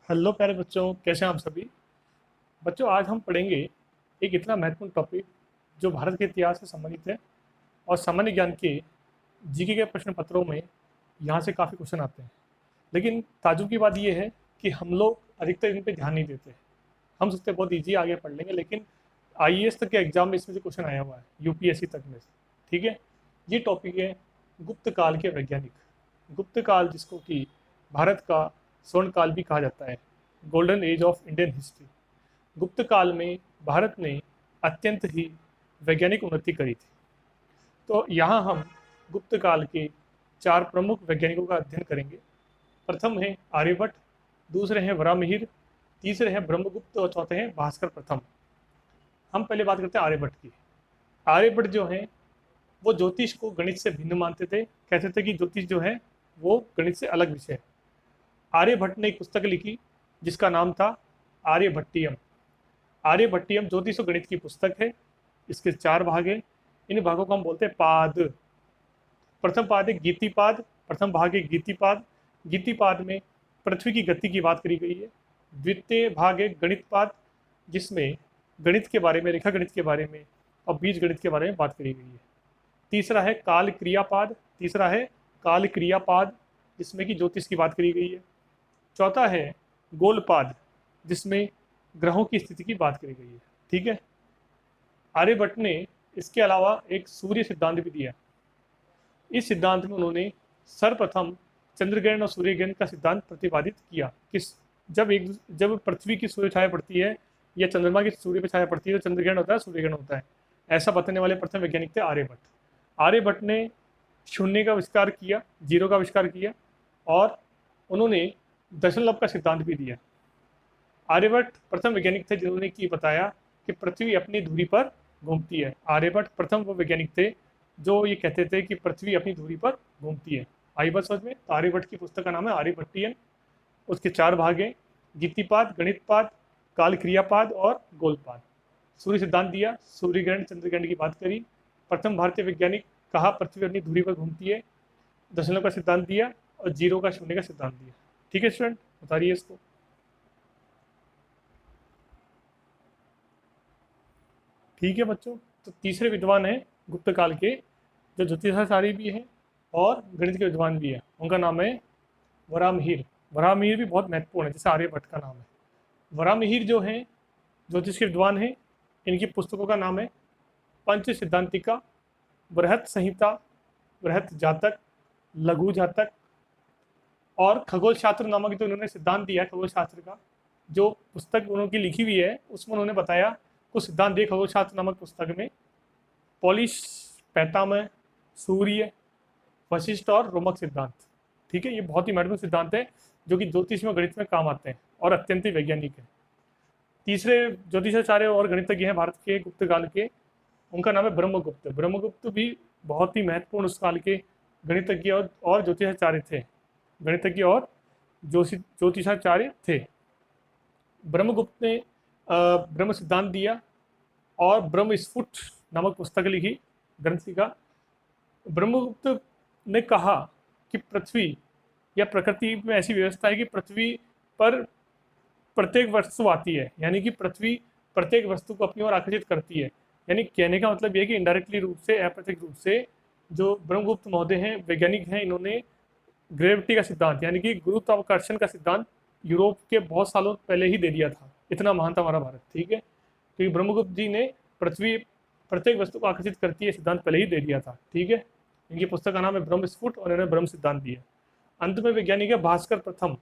Hello प्यारे बच्चों, कैसे हैं आप सभी। बच्चों, आज हम पढ़ेंगे एक इतना महत्वपूर्ण टॉपिक जो भारत के इतिहास से संबंधित है और सामान्य ज्ञान के जीके के प्रश्न पत्रों में यहाँ से काफ़ी क्वेश्चन आते हैं। लेकिन ताज्जुब की बात यह है कि हम लोग अधिकतर इन पे ध्यान नहीं देते। हम सोचते हैं बहुत ईजी आगे पढ़ लेंगे, लेकिन आईएएस तक के एग्जाम में इसमें से क्वेश्चन आया हुआ है, यूपीएससी तक में से। ठीक है, ये टॉपिक है गुप्त काल के वैज्ञानिक। गुप्त काल, जिसको कि भारत का स्वर्ण काल भी कहा जाता है, golden age of Indian history. गुप्त काल में भारत ने अत्यंत ही वैज्ञानिक उन्नति करी थी। तो यहाँ हम गुप्त काल के 4 प्रमुख वैज्ञानिकों का अध्ययन करेंगे। प्रथम है आर्यभट्ट, दूसरे हैं वराहमिहिर, तीसरे हैं ब्रह्मगुप्त और चौथे हैं भास्कर प्रथम। हम पहले बात करते हैं आर्यभट्ट की। आर्यभट्ट जो हैं वो ज्योतिष को गणित से भिन्न मानते थे। कहते थे कि ज्योतिष जो है वो गणित से अलग विषय है। आर्यभट्ट ने एक पुस्तक लिखी जिसका नाम था आर्यभट्टियम। आर्यभट्टियम ज्योतिष और गणित की पुस्तक है। इसके 4 भाग हैं। इन भागों को हम बोलते हैं पाद। प्रथम पाद है गीतिपाद। प्रथम भाग है गीतिपाद। गीतिपाद में पृथ्वी की गति की बात करी गई है। द्वितीय भाग है गणितपाद, जिसमें गणित के बारे में, रेखा गणित के बारे में और बीज गणित के बारे में बात करी गई है। तीसरा है काल क्रियापाद। तीसरा है काल क्रियापाद, जिसमें कि ज्योतिष की बात करी गई है। चौथा है गोलपाद, जिसमें ग्रहों की स्थिति की बात करी गई है। ठीक है, आर्यभट्ट ने इसके अलावा एक सूर्य सिद्धांत भी दिया। इस सिद्धांत में उन्होंने सर्वप्रथम चंद्रग्रहण और सूर्यग्रहण का सिद्धांत प्रतिपादित किया। जब पृथ्वी की सूर्य छाया पड़ती है या चंद्रमा की सूर्य पर छाया पड़ती है तो चंद्रग्रहण होता है, सूर्यग्रहण होता है। ऐसा बताने वाले प्रथम वैज्ञानिक थे आर्यभट्ट। आर्यभट्ट ने शून्य का आविष्कार किया, जीरो का आविष्कार किया, और उन्होंने दशमलव का सिद्धांत भी दिया। आर्यभट्ट प्रथम वैज्ञानिक थे जिन्होंने की बताया कि पृथ्वी अपनी धुरी पर घूमती है। आर्यभट्ट प्रथम वो वैज्ञानिक थे जो ये कहते थे कि पृथ्वी अपनी धुरी पर घूमती है। आई बात समझ में। तो आर्यभट्ट की पुस्तक का नाम है आर्यभट्टियन। उसके 4 भाग हैं, गीतिपाद, गणितपाद, काल क्रियापाद और गोलपाद। सूर्य सिद्धांत दिया, सूर्यग्रहण चंद्रग्रहण की बात करी। प्रथम भारतीय वैज्ञानिक कहा पृथ्वी अपनी धुरी पर घूमती है। दशमलव का सिद्धांत दिया और जीरो का, शून्य का सिद्धांत दिया। ठीक है स्टूडेंट, बताइए इसको। ठीक है बच्चों, तो तीसरे विद्वान हैं गुप्त काल के, जो ज्योतिषाचार्य भी हैं और गणित के विद्वान भी हैं। उनका नाम है वराहमिहिर। वराहमिहिर भी बहुत महत्वपूर्ण है, जैसे आर्यभट्ट का नाम है। वराहमिहिर जो हैं ज्योतिष के विद्वान हैं। इनकी पुस्तकों का नाम है पंच सिद्धांतिका, बृहत संहिता, बृहत जातक, लघु जातक और खगोल शास्त्र नामक जो उन्होंने सिद्धांत दिया है खगोल शास्त्र का, जो पुस्तक उन्होंने लिखी हुई है उसमें उन्होंने बताया कुछ सिद्धांत दिए खगोल शास्त्र नामक पुस्तक में। पॉलिश, पैतामह, सूर्य, वशिष्ठ और रोमक सिद्धांत। ठीक है, ये बहुत ही महत्वपूर्ण सिद्धांत है जो कि ज्योतिष में, गणित में काम आते हैं और अत्यंत ही वैज्ञानिक है। तीसरे ज्योतिषाचार्य और गणितज्ञ हैं भारत के गुप्त काल के, उनका नाम है ब्रह्मगुप्त। ब्रह्मगुप्त भी बहुत ही महत्वपूर्ण उस काल के गणितज्ञ और ज्योतिषाचार्य थे। गणितज्ञ और ज्योतिषाचार्य थे। ब्रह्मगुप्त ने ब्रह्म सिद्धांत दिया और ब्रह्म स्फुट नामक पुस्तक लिखी, ग्रंथ लिखा। ब्रह्मगुप्त ने कहा कि पृथ्वी या प्रकृति में ऐसी व्यवस्था है कि पृथ्वी पर प्रत्येक वस्तु आती है, यानी कि पृथ्वी प्रत्येक वस्तु को अपनी ओर आकर्षित करती है। यानी कहने का मतलब यह है कि इनडायरेक्टली रूप से, अप्रत्यक्ष रूप से, जो ब्रह्मगुप्त महोदय हैं, वैज्ञानिक हैं, इन्होंने ग्रेविटी का सिद्धांत यानी कि गुरुत्वाकर्षण का सिद्धांत यूरोप के बहुत सालों पहले ही दे दिया था। इतना महान था हमारा भारत। ठीक है, तो ब्रह्मगुप्त जी ने पृथ्वी प्रत्येक वस्तु को आकर्षित करती है सिद्धांत पहले ही दे दिया था। ठीक है, इनकी पुस्तक का नाम है ब्रह्मस्फुट और इन्होंने ब्रह्म सिद्धांत दिया। अंत में वैज्ञानिक है भास्कर प्रथम।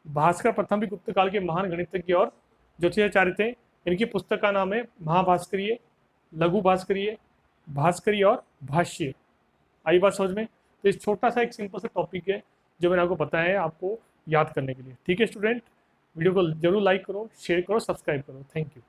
भास्कर प्रथम भी गुप्त काल के महान गणितज्ञ और ज्योतिषाचार्य थे। इनकी पुस्तक का नाम है महाभास्करीय, लघु भास्करीय, भास्करीय और भाष्य। आई बात समझ में। तो इस छोटा सा एक सिंपल सा टॉपिक है जो मैंने आपको बताया है आपको याद करने के लिए। ठीक है स्टूडेंट, वीडियो को जरूर लाइक करो, शेयर करो, सब्सक्राइब करो। Thank you.